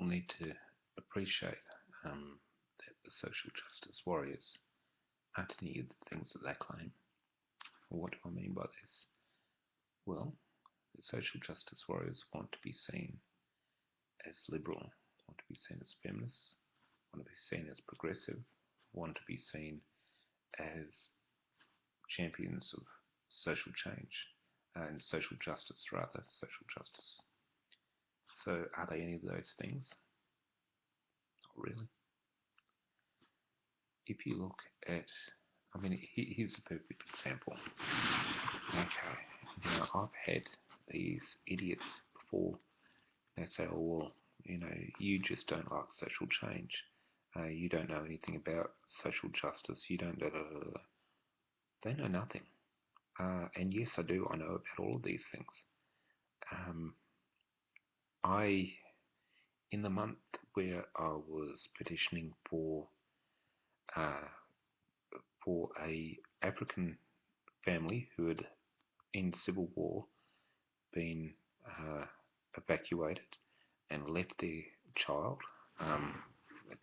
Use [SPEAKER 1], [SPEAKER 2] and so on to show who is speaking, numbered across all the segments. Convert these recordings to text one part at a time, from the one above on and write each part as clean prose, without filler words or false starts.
[SPEAKER 1] people need to appreciate that the social justice warriors aren't any of the things that they claim. What do I mean by this? Well, the social justice warriors want to be seen as liberal, want to be seen as feminists, want to be seen as progressive, want to be seen as champions of social change and social justice, social justice. So are they any of those things? Not really. If you look at, here's a perfect example. Okay, I've had these idiots before. They say, oh, well, you just don't like social change. You don't know anything about social justice. You don't da da da da. They know nothing. And yes, I do. I know about all of these things. In the month where I was petitioning for a African family who had, in civil war, been evacuated and left their child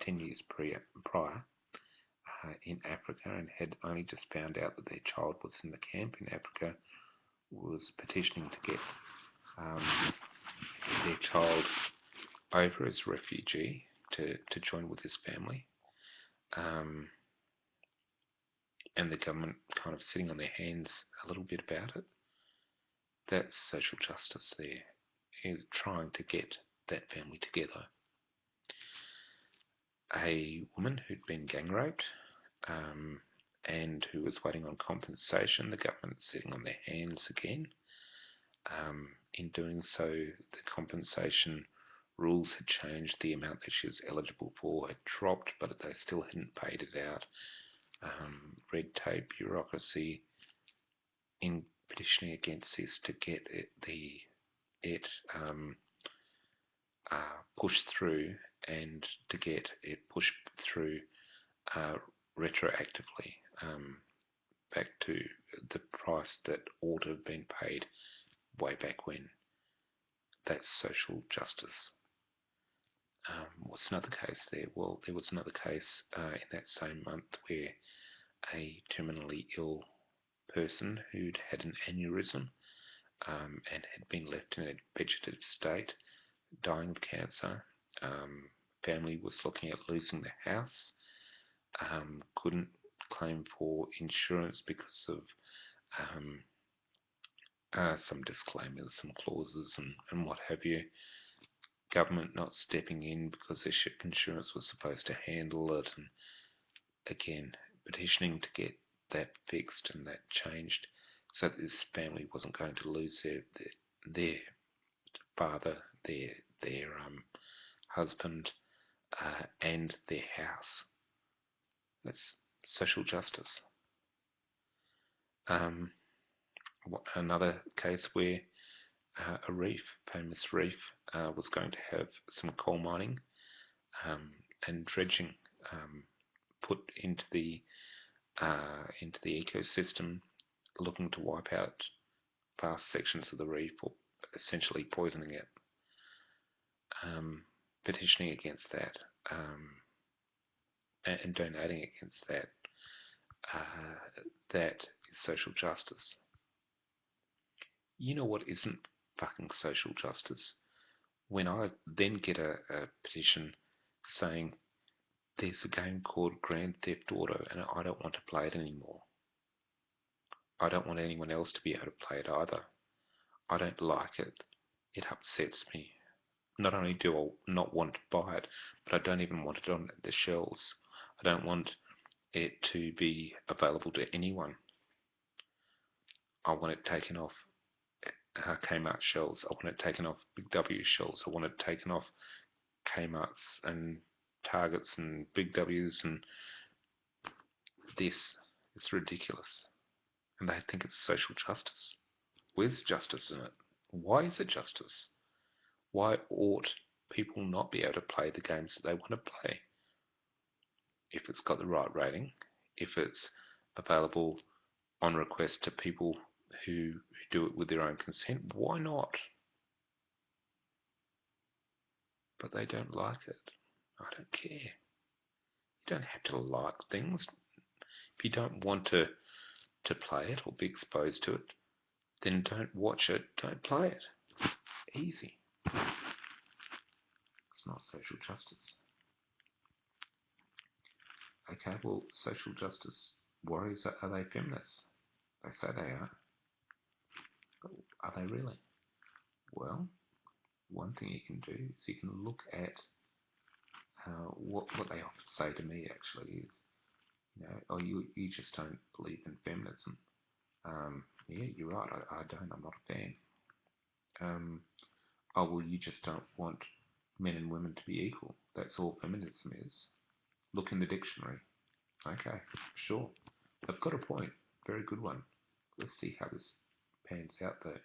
[SPEAKER 1] 10 years prior in Africa, and had only just found out that their child was in the camp in Africa, was petitioning to get their child over as a refugee to join with his family. And the government kind of sitting on their hands a little bit about it. That's social justice there, is trying to get that family together. A woman who'd been gang raped and who was waiting on compensation, the government sitting on their hands again. In doing so, the compensation rules had changed. The amount that she was eligible for had dropped, but they still hadn't paid it out. Red tape, bureaucracy, in petitioning against this to get it pushed through, and to get it pushed through retroactively back to the price that ought to have been paid way back when. That's social justice. What's another case there? Well, there was another case in that same month where a terminally ill person who'd had an aneurysm and had been left in a vegetative state, dying of cancer. Family was looking at losing the house, couldn't claim for insurance because of some disclaimers, some clauses, and what have you. Government not stepping in because their insurance was supposed to handle it, and again petitioning to get that fixed and that changed so that this family wasn't going to lose their father, their husband, and their house. That's social justice. Another case where a reef, famous reef, was going to have some coal mining and dredging put into the ecosystem, looking to wipe out vast sections of the reef, or essentially poisoning it. Petitioning against that and donating against that. That is social justice. You know what isn't fucking social justice? When I then get a petition saying there's a game called Grand Theft Auto and I don't want to play it anymore. I don't want anyone else to be able to play it either. I don't like it. It upsets me. Not only do I not want to buy it, but I don't even want it on the shelves. I don't want it to be available to anyone. I want it taken off Kmart shelves. I want it taken off Big W shelves. I want it taken off Kmart's and Targets and Big W's, and this is ridiculous. And they think it's social justice. Where's justice in it? Why is it justice? Why ought people not be able to play the games that they want to play? If it's got the right rating, if it's available on request to people who do it with their own consent, why not? but they don't like it. I don't care. You don't have to like things. If you don't want to play it or be exposed to it, then don't watch it, don't play it. Easy. It's not social justice. Okay, well, social justice warriors, are they feminists? They say they are. But are they really? Well, one thing you can do is you can look at what they often say to me actually is, oh, you just don't believe in feminism. Yeah, you're right, I don't, I'm not a fan. Oh, well, you just don't want men and women to be equal. That's all feminism is. Look in the dictionary. Okay, sure. They've got a point. Very good one. Let's see how this pans out though.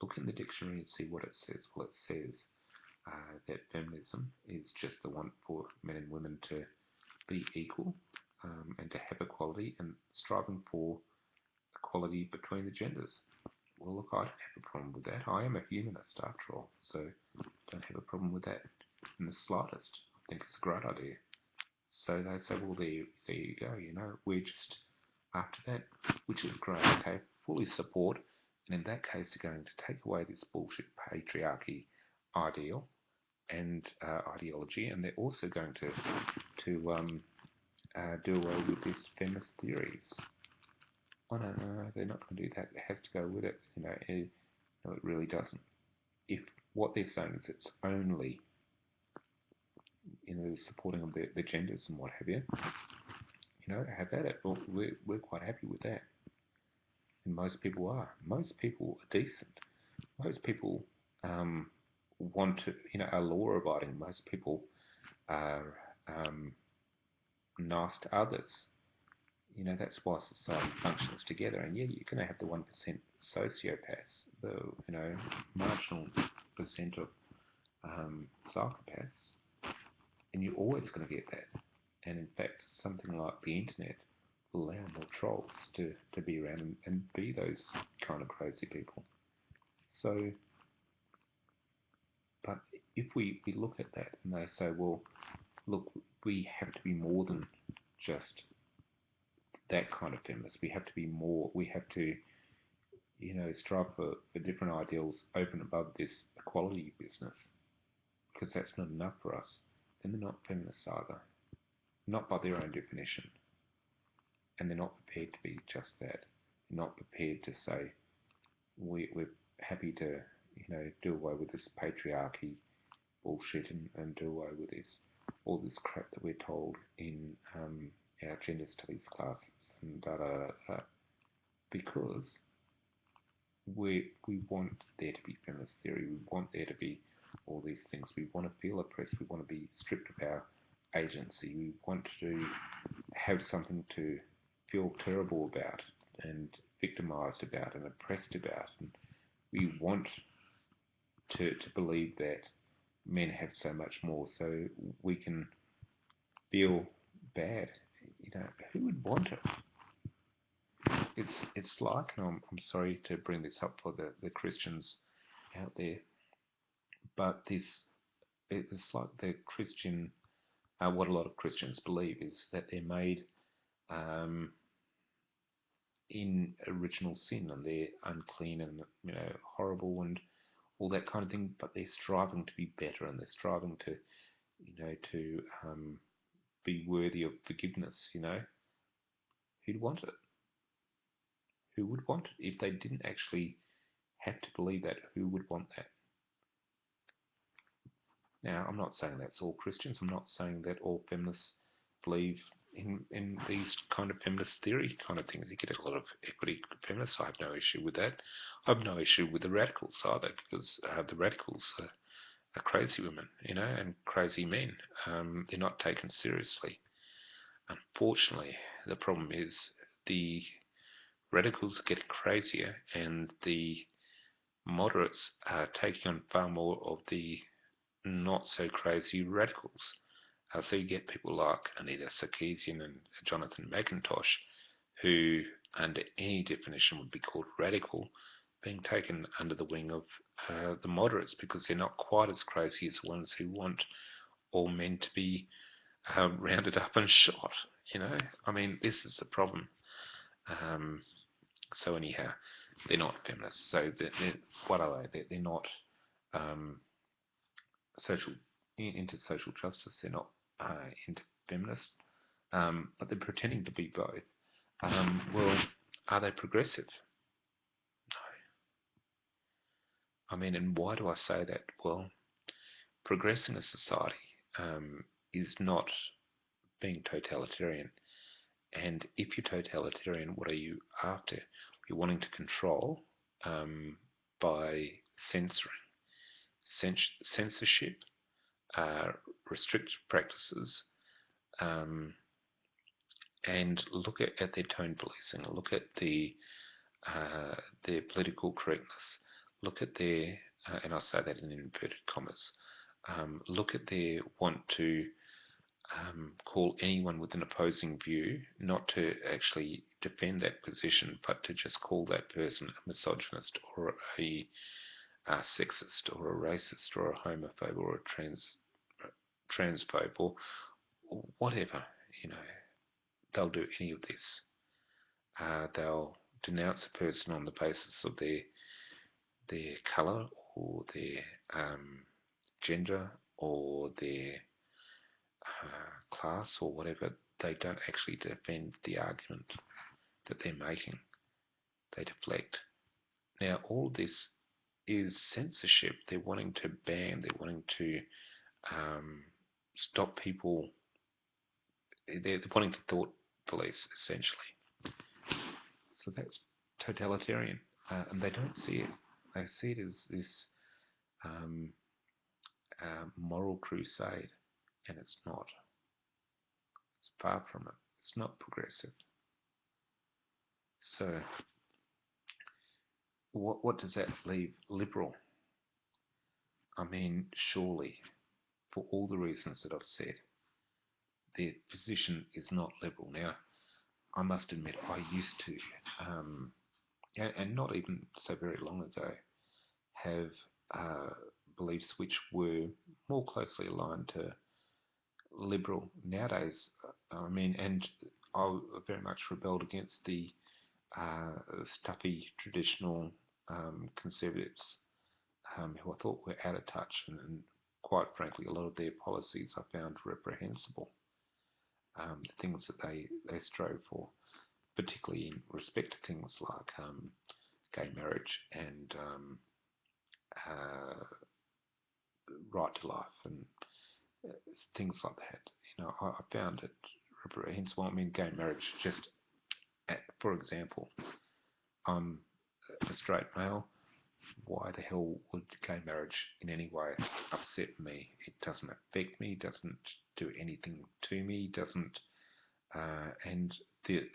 [SPEAKER 1] Look in the dictionary and see what it says. Well, it says that feminism is just the want for men and women to be equal and to have equality and striving for equality between the genders. Well, look, I don't have a problem with that. I am a humanist after all, so don't have a problem with that in the slightest. I think it's a great idea. So they say, well, there you go, we're just after that, which is great, okay, fully support. And in that case, they're going to take away this bullshit patriarchy ideal and ideology, and they're also going to do away with these feminist theories. Oh no, they're not going to do that. It has to go with it. No, it really doesn't. If what they're saying is it's only supporting of the genders and what have you, have at it. Well, we're quite happy with that, and most people are. Most people are decent. Most people want to, are law-abiding. Most people are nice to others. That's why society functions together. And yeah, you're going to have the 1% sociopaths, the marginal percent of psychopaths, and you're always going to get that. And in fact, something like the internet will allow more trolls to be around and be those kind of crazy people. So, but if we look at that and they say, well, look, we have to be more than just that kind of feminist. We have to be more. We have to, strive for different ideals open above this equality business, because that's not enough for us. Then they're not feminists either, not by their own definition, and they're not prepared to be just that. They're not prepared to say we're happy to, do away with this patriarchy bullshit and do away with all this crap that we're told in our gender studies classes and because we want there to be feminist theory, we want there to be all these things, we want to feel oppressed, we want to be stripped of our agency, we want to have something to feel terrible about and victimized about and oppressed about, and we want to believe that men have so much more, so we can feel bad. Who would want it? It's like, and I'm sorry to bring this up for the Christians out there, but it's like the Christian, what a lot of Christians believe is that they're made in original sin and they're unclean and horrible and all that kind of thing, but they're striving to be better and they're striving to be worthy of forgiveness. Who'd want it? Who would want it? If they didn't actually have to believe that, who would want that? Now, I'm not saying that's all Christians. I'm not saying that all feminists believe in these kind of feminist theory kind of things. You get a lot of equity feminists. I have no issue with that. I have no issue with the radicals either, because the radicals are crazy women, and crazy men. They're not taken seriously. Unfortunately, the problem is the radicals are getting crazier and the moderates are taking on far more of the not so crazy radicals. So you get people like Anita Sarkeesian and Jonathan McIntosh, who under any definition would be called radical, being taken under the wing of the moderates, because they're not quite as crazy as the ones who want all men to be rounded up and shot. I mean, this is the problem. So anyhow, they're not feminists. So what are they? They're not um, social into social justice. They're not into feminists, but they're pretending to be both. Well, are they progressive? No. I mean, and why do I say that? Well, progressing a society is not being totalitarian. And if you're totalitarian, what are you after? You're wanting to control by censorship, restrictive practices, um, and look at their tone policing, look at their political correctness, look at their, and I say that in inverted commas, look at their want to call anyone with an opposing view, not to actually defend that position, but to just call that person a misogynist or a sexist or a racist or a homophobe or a transphobe or whatever. You know, they'll do any of this. They'll denounce a person on the basis of their colour or their gender or their class or whatever. They don't actually defend the argument that they're making. They deflect. Now, all this is censorship. They're wanting to ban, they're wanting to stop people, they're wanting to thought police, essentially. So that's totalitarian. And they don't see it. They see it as this moral crusade, and it's not. It's far from it. It's not progressive. So what does that leave liberal? I mean, surely, for all the reasons that I've said, their position is not liberal. Now, I must admit, I used to, and not even so very long ago, have beliefs which were more closely aligned to liberal. Nowadays, I mean, and I very much rebelled against the stuffy traditional conservatives who I thought were out of touch, and quite frankly, a lot of their policies I found reprehensible. The things that they strove for, particularly in respect to things like gay marriage and right to life and things like that. I found it reprehensible. I mean, gay marriage, just for example, I'm a straight male. Why the hell would gay marriage in any way upset me? It doesn't affect me, doesn't do anything to me, doesn't, and the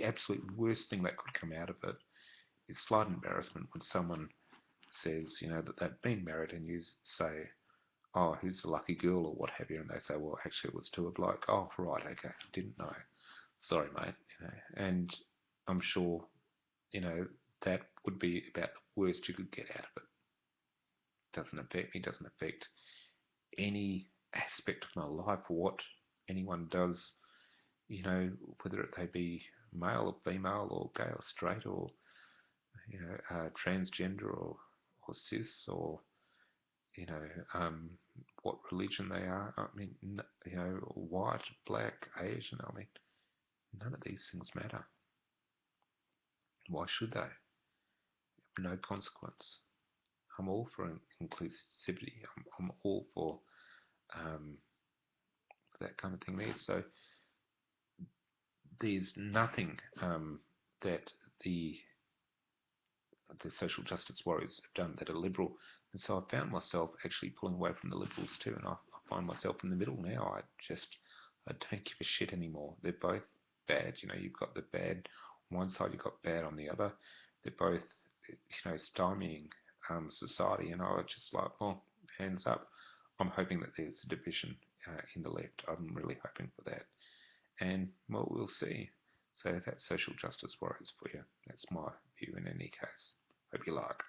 [SPEAKER 1] absolute worst thing that could come out of it is slight embarrassment when someone says, that they've been married, and you say, oh, who's the lucky girl or what have you, and they say, well, actually it was to a bloke. Oh, right, okay, didn't know. Sorry, mate. And I'm sure, that would be about the worst you could get out of it. Doesn't affect me, doesn't affect any aspect of my life or what anyone does, whether they be male or female or gay or straight or, transgender or cis or, what religion they are. I mean, white, black, Asian. I mean, none of these things matter. Why should they? No consequence. I'm all for inclusivity. I'm all for that kind of thing there. So there's nothing that the social justice warriors have done that are liberal. And so I found myself actually pulling away from the liberals too, and I find myself in the middle now. I don't give a shit anymore. They're both bad. You've got the bad on one side, you've got bad on the other. They're both, stymieing society, and I was just like, well, hands up. I'm hoping that there's a division in the left. I'm really hoping for that. And, well, we'll see. So that's social justice warriors for you. That's my view in any case. Hope you like.